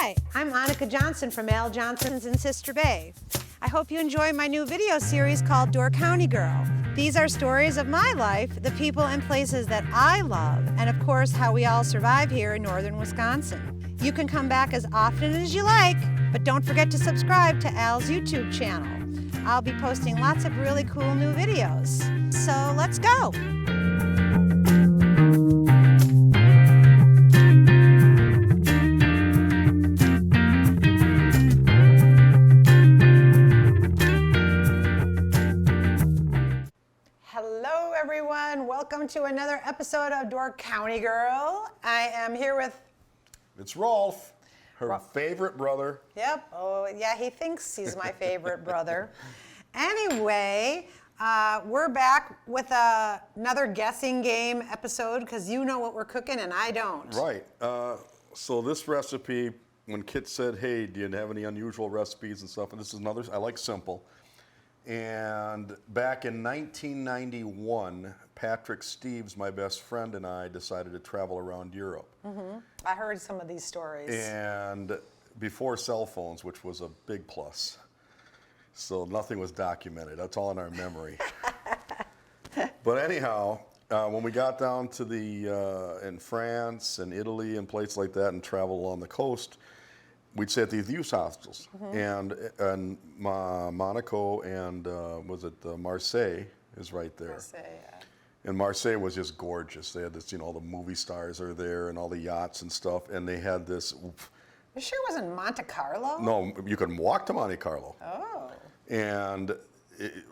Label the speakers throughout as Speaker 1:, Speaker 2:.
Speaker 1: Hi, I'm Annika Johnson from Al Johnson's in Sister Bay. I hope you enjoy my new video series called Door County Girl. These are stories of my life, the people and places that I love, and of course how we all survive here in northern Wisconsin. You can come back as often as you like, but don't forget to subscribe to Al's YouTube channel. I'll be posting lots of really cool new videos. So let's go. Hello everyone, welcome to another episode of Door County Girl. I am here with...
Speaker 2: It's Rolf, her favorite brother.
Speaker 1: Yep, oh yeah, he thinks he's my favorite brother. Anyway, we're back with another guessing game episode because you know what we're cooking and I don't.
Speaker 2: Right, so this recipe, when Kit said, hey, do you have any unusual recipes and stuff, and this is another, I like simple. And back in 1991, Patrick Steves, my best friend, and I decided to travel around Europe.
Speaker 1: Mm-hmm. I heard some of these stories.
Speaker 2: And before cell phones, which was a big plus. So nothing was documented. That's all in our memory. But anyhow, when we got down to in France and Italy and places like that and traveled along the coast, we'd stay at these youth hostels, and Monaco and was it Marseille is right there.
Speaker 1: Marseille, yeah.
Speaker 2: And Marseille was just gorgeous. They had this, all the movie stars are there and all the yachts and stuff, and they had this.
Speaker 1: You sure it wasn't Monte Carlo?
Speaker 2: No, you can walk to Monte Carlo.
Speaker 1: Oh.
Speaker 2: And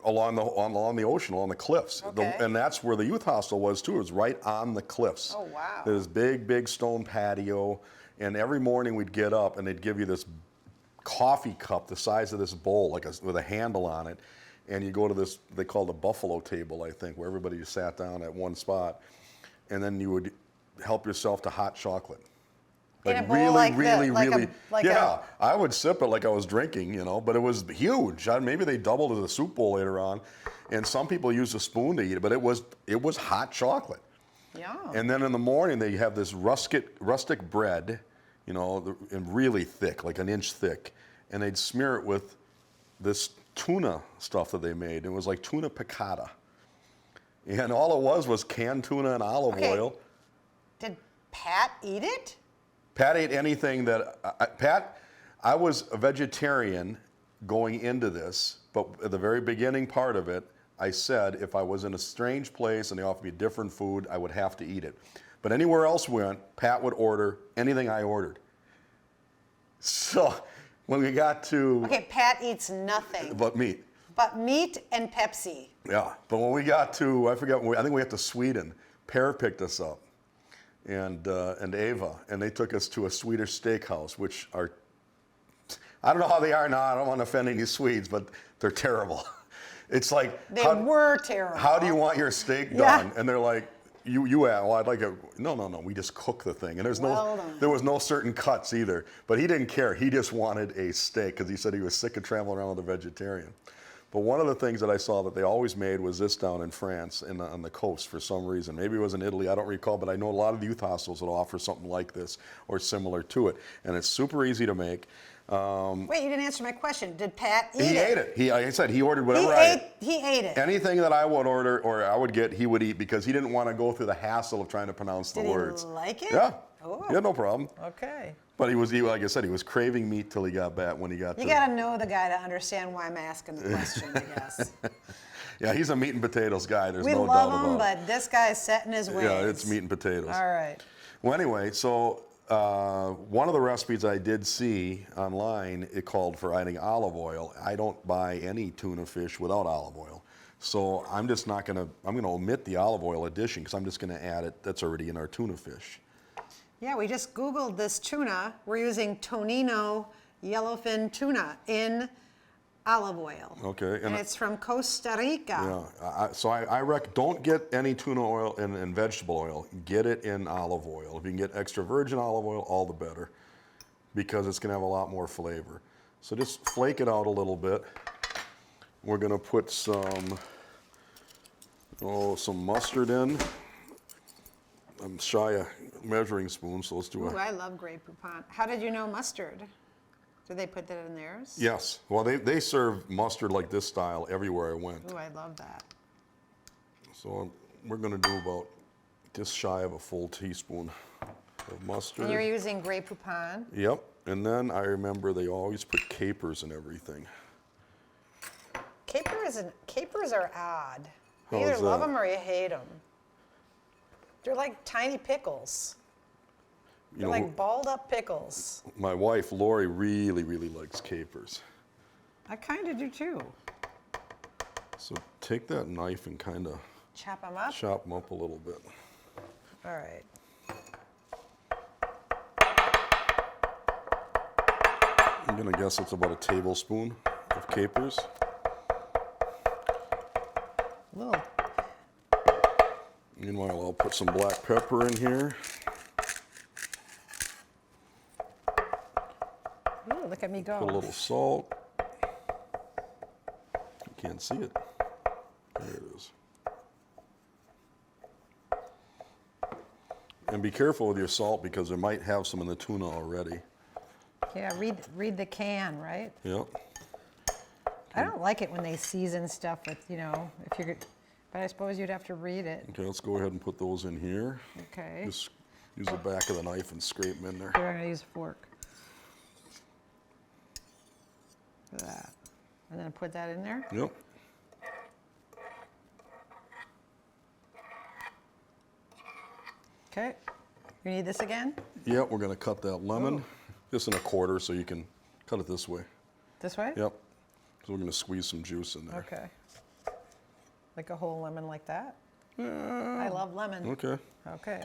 Speaker 2: along the ocean, along the cliffs,
Speaker 1: Okay.
Speaker 2: and that's where the youth hostel was too. It was right on the cliffs.
Speaker 1: Oh wow.
Speaker 2: There's big stone patio. And every morning we'd get up and they'd give you this coffee cup the size of this bowl, with a handle on it. And you go to this, they called a buffalo table, I think, where everybody just sat down at one spot. And then you would help yourself to hot chocolate.
Speaker 1: In a bowl like
Speaker 2: Yeah, I would sip it like I was drinking, but it was huge. Maybe they doubled it as a soup bowl later on. And some people use a spoon to eat it, but it was hot chocolate.
Speaker 1: Yeah.
Speaker 2: And then in the morning they have this rustic bread, and really thick, like an inch thick, and they'd smear it with this tuna stuff that they made. It was like tuna piccata, and all it was canned tuna and olive oil.
Speaker 1: Did Pat eat it?
Speaker 2: Pat ate anything that I was a vegetarian going into this, but at the very beginning part of it, I said if I was in a strange place and they offered me different food, I would have to eat it. But anywhere else we went, Pat would order anything I ordered. So when we got to...
Speaker 1: Okay, Pat eats nothing.
Speaker 2: But meat.
Speaker 1: But meat and Pepsi.
Speaker 2: Yeah, but when we got to, I think we went to Sweden, Per picked us up, and Ava, and they took us to a Swedish steakhouse, which are... I don't know how they are now, I don't want to offend any Swedes, but they're terrible. It's like
Speaker 1: they were terrible.
Speaker 2: How do you want your steak done? Yeah. And they're like, I'd like it. No. We just cook the thing, and there was no certain cuts either. But he didn't care. He just wanted a steak because he said he was sick of traveling around with a vegetarian. But one of the things that I saw that they always made was this down in France on the coast for some reason. Maybe it was in Italy. I don't recall, but I know a lot of the youth hostels that offer something like this or similar to it, and it's super easy to make.
Speaker 1: Wait, you didn't answer my question. Did Pat eat it?
Speaker 2: He ate it. Like I said, he ordered whatever
Speaker 1: He ate it.
Speaker 2: Anything that I would order or I would get, he would eat because he didn't want to go through the hassle of trying to pronounce the words.
Speaker 1: Did he like it?
Speaker 2: Yeah.
Speaker 1: Oh.
Speaker 2: He had no problem.
Speaker 1: Okay.
Speaker 2: But like I said, he was craving meat till he got back when he got
Speaker 1: You got to know the guy to understand why I'm asking the question, I guess.
Speaker 2: Yeah, he's a meat and potatoes guy. There's no doubt
Speaker 1: We
Speaker 2: about it.
Speaker 1: love him, but this guy's set in his ways.
Speaker 2: Yeah, it's meat and potatoes.
Speaker 1: All right.
Speaker 2: Well, anyway, so one of the recipes I did see online, it called for adding olive oil. I don't buy any tuna fish without olive oil. So I'm going to omit the olive oil addition because I'm just going to add it. That's already in our tuna fish.
Speaker 1: Yeah, we just Googled this tuna. We're using Tonino yellowfin tuna in olive oil.
Speaker 2: Okay.
Speaker 1: And it's from Costa Rica.
Speaker 2: Yeah. So I don't get any tuna oil in vegetable oil. Get it in olive oil. If you can get extra virgin olive oil, all the better, because it's going to have a lot more flavor. So just flake it out a little bit. We're going to put some mustard in. I'm shy of measuring spoon, so let's do
Speaker 1: Ooh, I love Grey Poupon. How did you know mustard? Did they put that in theirs?
Speaker 2: Yes. Well, they serve mustard like this style everywhere I went.
Speaker 1: Ooh, I love that.
Speaker 2: So we're going to do about just shy of a full teaspoon of mustard.
Speaker 1: And you're using Grey Poupon?
Speaker 2: Yep. And then I remember they always put capers in everything.
Speaker 1: Capers are odd. You
Speaker 2: How
Speaker 1: either
Speaker 2: is
Speaker 1: love
Speaker 2: that?
Speaker 1: them or you hate them. They're like tiny pickles. They're like balled up pickles.
Speaker 2: My wife, Lori, really, really likes capers.
Speaker 1: I kind of do too.
Speaker 2: So take that knife and kind of
Speaker 1: Chop them up?
Speaker 2: chop them up a little bit.
Speaker 1: All right.
Speaker 2: I'm going to guess it's about a tablespoon of capers.
Speaker 1: Little.
Speaker 2: Meanwhile, I'll put some black pepper in here.
Speaker 1: Ooh, look at me go.
Speaker 2: Put a little salt. You can't see it. There it is. And be careful with your salt because there might have some in the tuna already.
Speaker 1: Yeah, read the can, right?
Speaker 2: Yep.
Speaker 1: I don't like it when they season stuff with, if you're, but I suppose you'd have to read it.
Speaker 2: Okay, let's go ahead and put those in here.
Speaker 1: Okay.
Speaker 2: Just use the back of the knife and scrape them in there.
Speaker 1: Here, I'm gonna use a fork. Look at that. And then put that in there.
Speaker 2: Yep.
Speaker 1: Okay. You need this again?
Speaker 2: Yep, we're gonna cut that lemon just in a quarter so you can cut it this way.
Speaker 1: This way?
Speaker 2: Yep. So we're gonna squeeze some juice in there.
Speaker 1: Okay. Like a whole lemon like that? I love lemon.
Speaker 2: Okay.
Speaker 1: Okay.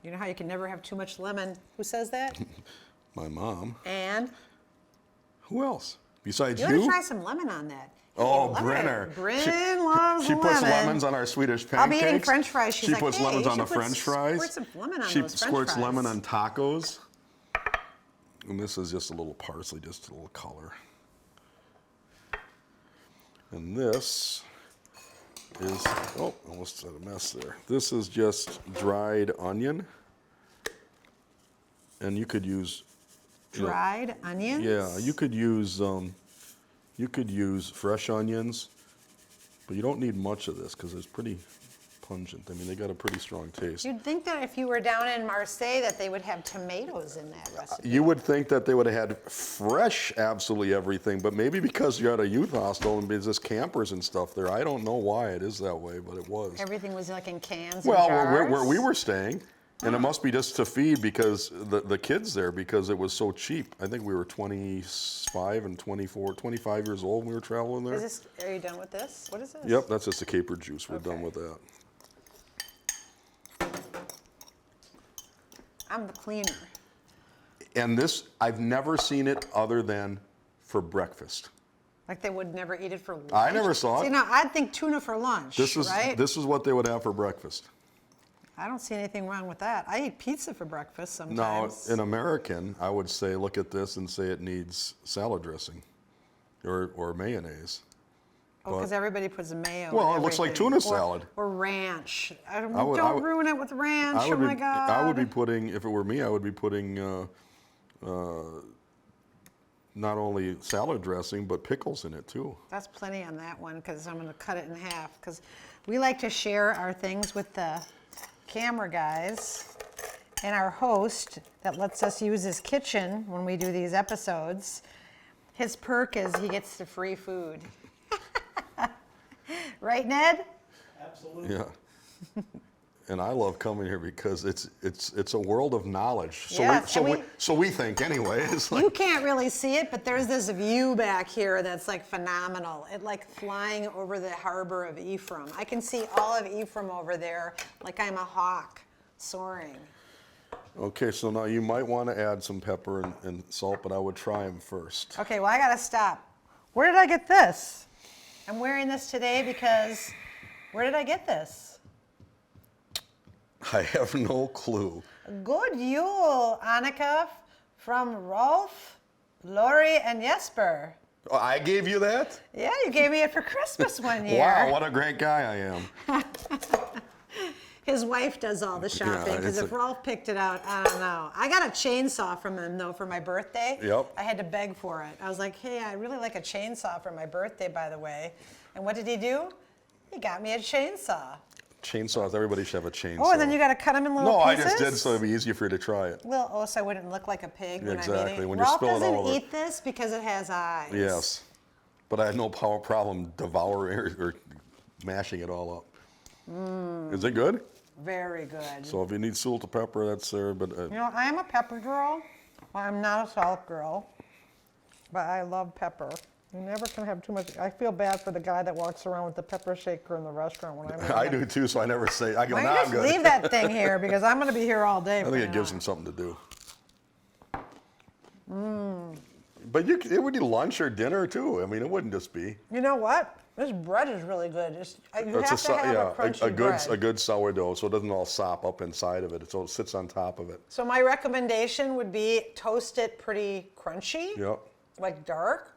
Speaker 1: You know how you can never have too much lemon? Who says that?
Speaker 2: My mom.
Speaker 1: And
Speaker 2: Who else? Besides
Speaker 1: you
Speaker 2: you?
Speaker 1: ought to try some lemon on that.
Speaker 2: Oh,
Speaker 1: Lemon.
Speaker 2: Brenner.
Speaker 1: Bryn loves
Speaker 2: She
Speaker 1: lemon.
Speaker 2: puts lemons on our Swedish pancakes.
Speaker 1: I'll be eating French fries. She's
Speaker 2: she
Speaker 1: like,
Speaker 2: puts
Speaker 1: hey,
Speaker 2: lemons
Speaker 1: you
Speaker 2: on the
Speaker 1: should put
Speaker 2: French fries.
Speaker 1: Squirt some lemon on
Speaker 2: She
Speaker 1: those French
Speaker 2: squirts
Speaker 1: fries.
Speaker 2: lemon on tacos. And this is just a little parsley, just a little color. And this is, oh, almost had a mess there. This is just dried onion. And you could use
Speaker 1: Dried onions?
Speaker 2: Yeah, you could use fresh onions, but you don't need much of this because it's pretty pungent. I mean, they got a pretty strong taste.
Speaker 1: You'd think that if you were down in Marseille that they would have tomatoes in that recipe.
Speaker 2: You would think that they would have had fresh absolutely everything, but maybe because you're at a youth hostel and there's just campers and stuff there. I don't know why it is that way, but it was.
Speaker 1: Everything was like in cans
Speaker 2: Well,
Speaker 1: and jars?
Speaker 2: where we were staying, and it must be just to feed because the kids there, because it was so cheap. I think we were 25 and 24, 25 years old when we were traveling there.
Speaker 1: Are you done with this? What is this?
Speaker 2: Yep, that's just the caper juice. We're done
Speaker 1: Okay.
Speaker 2: with that.
Speaker 1: I'm the cleaner.
Speaker 2: And this, I've never seen it other than for breakfast.
Speaker 1: Like they would never eat it for lunch.
Speaker 2: I never saw
Speaker 1: See,
Speaker 2: it.
Speaker 1: now I'd think tuna for lunch, right?
Speaker 2: This is what they would have for breakfast.
Speaker 1: I don't see anything wrong with that. I eat pizza for breakfast
Speaker 2: Now,
Speaker 1: sometimes.
Speaker 2: an American, I would say, look at this and say it needs salad dressing or mayonnaise.
Speaker 1: Because everybody puts mayo.
Speaker 2: Well,
Speaker 1: in
Speaker 2: it looks like
Speaker 1: everything.
Speaker 2: tuna salad.
Speaker 1: Or ranch.
Speaker 2: would-
Speaker 1: Don't ruin it with ranch. Oh my God.
Speaker 2: I would be putting, if it were me, I would be putting not only salad dressing, but pickles in it too.
Speaker 1: That's plenty on that one because I'm going to cut it in half because we like to share our things with the camera guys and our host that lets us use his kitchen when we do these episodes. His perk is he gets the free food. Right, Ned?
Speaker 3: Absolutely.
Speaker 2: Yeah. And I love coming here because it's a world of knowledge. So
Speaker 1: Yes,
Speaker 2: we think anyway. It's like,
Speaker 1: You can't really see it, but there's this view back here that's like phenomenal. It like flying over the harbor of Ephraim. I can see all of Ephraim over there like I'm a hawk soaring.
Speaker 2: okay, so now you might want to add some pepper and salt, but I would try them first.
Speaker 1: Okay, well I gotta stop. Where did I get this? I'm wearing this today because, where did I get this?
Speaker 2: I have no clue.
Speaker 1: Good Yule, Annika, from Rolf, Lori, and Jesper.
Speaker 2: Oh, I gave you that?
Speaker 1: Yeah, you gave me it for Christmas one year.
Speaker 2: Wow, what a great guy I am.
Speaker 1: His wife does all the shopping, because if Rolf picked it out, I don't know. I got a chainsaw from him, though, for my birthday.
Speaker 2: Yep.
Speaker 1: I had to beg for it. I was like, hey, I really like a chainsaw for my birthday, by the way. And what did he do? He got me a chainsaw.
Speaker 2: Chainsaws, everybody should have a chainsaw.
Speaker 1: Oh, and then you got to cut them in little pieces?
Speaker 2: No, I just did so it'd be easier for you to try it.
Speaker 1: Well, so I wouldn't look like a pig when I'm eating.
Speaker 2: When you're
Speaker 1: Rolf
Speaker 2: spilling all
Speaker 1: doesn't
Speaker 2: over.
Speaker 1: eat this because it has eyes.
Speaker 2: Yes, but I have no problem devouring or mashing it all up. Is it good?
Speaker 1: Very good.
Speaker 2: So if you need salt or pepper, that's there. But
Speaker 1: you know, I am a pepper girl. I'm not a salt girl, but I love pepper. You never can have too much. I feel bad for the guy that walks around with the pepper shaker in the restaurant when I'm
Speaker 2: I do too, so I never say. I go,
Speaker 1: Why
Speaker 2: nah,
Speaker 1: don't
Speaker 2: I'm
Speaker 1: you
Speaker 2: good.
Speaker 1: just leave that thing here, because I'm going to be here all day.
Speaker 2: I think it gives him something to do. But it would be lunch or dinner too. I mean, it wouldn't just be.
Speaker 1: You know what? This bread is really good. You have to have a crunchy bread.
Speaker 2: A good sourdough, so it doesn't all sop up inside of it. So it sits on top of it.
Speaker 1: So my recommendation would be toast it pretty crunchy,
Speaker 2: Yep.
Speaker 1: like dark.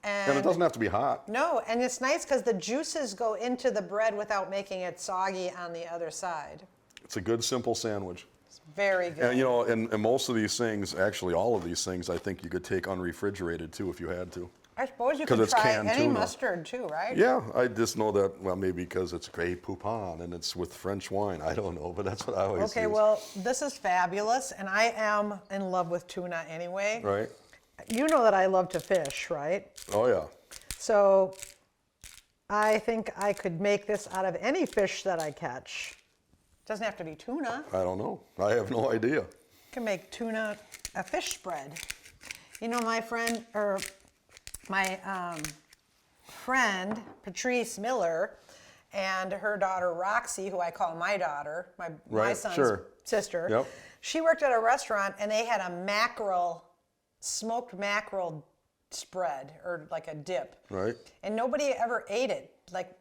Speaker 2: And it doesn't have to be hot.
Speaker 1: No, and it's nice because the juices go into the bread without making it soggy on the other side.
Speaker 2: It's a good, simple sandwich.
Speaker 1: It's very good.
Speaker 2: And you know, and most of these things, actually all of these things, I think you could take unrefrigerated too if you had to.
Speaker 1: I suppose you could try any
Speaker 2: tuna.
Speaker 1: mustard too, right?
Speaker 2: Yeah, I just know that, well, maybe because it's Grey Poupon and it's with French wine. I don't know, but that's what I always use.
Speaker 1: Okay, well, this is fabulous, and I am in love with tuna anyway.
Speaker 2: Right.
Speaker 1: You know that I love to fish, right?
Speaker 2: Oh, yeah.
Speaker 1: So I think I could make this out of any fish that I catch. Doesn't have to be tuna.
Speaker 2: I don't know. I have no idea.
Speaker 1: You can make tuna a fish spread. You know, my friend Patrice Miller and her daughter Roxy, who I call my daughter, my son's sister.
Speaker 2: Yep.
Speaker 1: She worked at a restaurant and they had a smoked mackerel spread, or like a dip.
Speaker 2: Right.
Speaker 1: And nobody ever ate it. Like,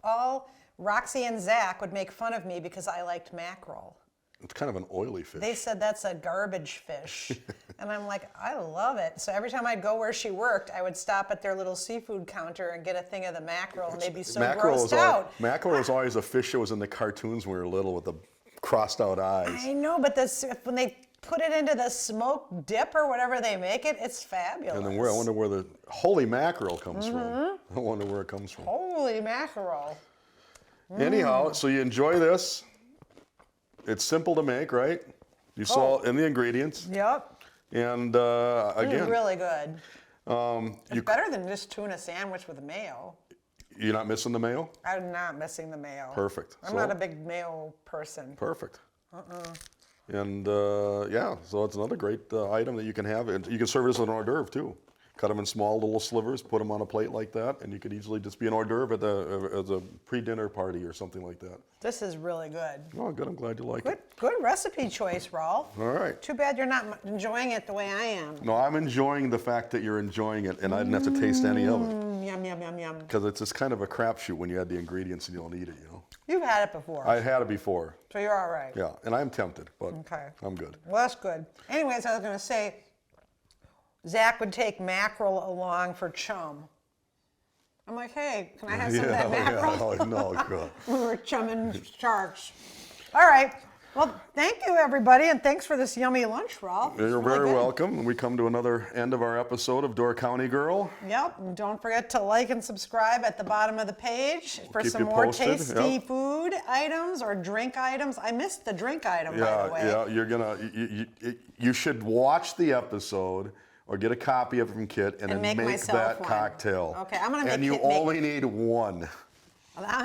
Speaker 1: all Roxy and Zach would make fun of me because I liked mackerel.
Speaker 2: It's kind of an oily fish.
Speaker 1: They said that's a garbage fish. And I'm like, I love it. So every time I'd go where she worked, I would stop at their little seafood counter and get a thing of the mackerel, and they'd be so grossed out.
Speaker 2: Mackerel was always a fish that was in the cartoons when we were little with the crossed out eyes.
Speaker 1: I know, but when they put it into the smoked dip or whatever they make it, it's fabulous.
Speaker 2: And then I wonder where the holy mackerel comes from. I wonder where it comes from.
Speaker 1: Holy mackerel.
Speaker 2: Anyhow, so you enjoy this. It's simple to make, right? You saw in the ingredients.
Speaker 1: Yep.
Speaker 2: And again,
Speaker 1: it's really good. It's better than just tuna sandwich with mayo.
Speaker 2: You're not missing the mayo?
Speaker 1: I'm not missing the mayo.
Speaker 2: Perfect.
Speaker 1: I'm not a big mayo person.
Speaker 2: Perfect. And yeah, so it's another great item that you can have. And you can serve it as an hors d'oeuvre too. Cut them in small little slivers, put them on a plate like that, and you could easily just be an hors d'oeuvre as a pre-dinner party or something like that.
Speaker 1: This is really good.
Speaker 2: Oh, good. I'm glad you like it.
Speaker 1: Good recipe choice, Rolf.
Speaker 2: All right.
Speaker 1: Too bad you're not enjoying it the way I am.
Speaker 2: No, I'm enjoying the fact that you're enjoying it, and I didn't have to taste any of it.
Speaker 1: Yum, yum, yum, yum.
Speaker 2: Because it's just kind of a crapshoot when you add the ingredients and you don't eat it, you know.
Speaker 1: You've had it before.
Speaker 2: I had it before.
Speaker 1: So you're all right.
Speaker 2: Yeah, and I'm tempted, but
Speaker 1: okay.
Speaker 2: I'm good.
Speaker 1: Well, that's good. Anyways, I was going to say, Zach would take mackerel along for chum. I'm like, hey, can I have some of that mackerel?
Speaker 2: Yeah, no, God.
Speaker 1: We were chumming sharks. All right. Well, thank you, everybody, and thanks for this yummy lunch, Rolf.
Speaker 2: You're very welcome. We come to another end of our episode of Door County Girl.
Speaker 1: Yep, and don't forget to like and subscribe at the bottom of the page for
Speaker 2: keep
Speaker 1: some
Speaker 2: you
Speaker 1: more
Speaker 2: posted,
Speaker 1: tasty food items or drink items. I missed the drink item, by the way.
Speaker 2: Yeah, you're gonna. You should watch the episode or get a copy of it from Kit and then make that
Speaker 1: one.
Speaker 2: Cocktail.
Speaker 1: Okay, I'm gonna make.
Speaker 2: And you only need one.
Speaker 1: I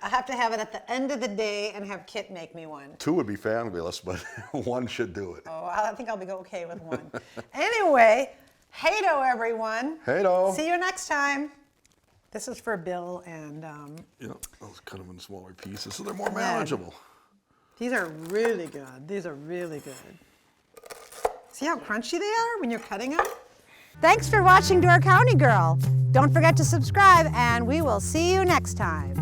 Speaker 1: have to have it at the end of the day and have Kit make me one.
Speaker 2: 2 would be fabulous, but 1 should do it.
Speaker 1: Oh, I think I'll be okay with 1. Anyway, hey-do, everyone.
Speaker 2: Hey-do.
Speaker 1: See you next time. This is for Bill and...
Speaker 2: Yeah, those cut them in smaller pieces so they're more manageable.
Speaker 1: These are really good. These are really good. See how crunchy they are when you're cutting them? Thanks for watching Door County Girl. Don't forget to subscribe, and we will see you next time.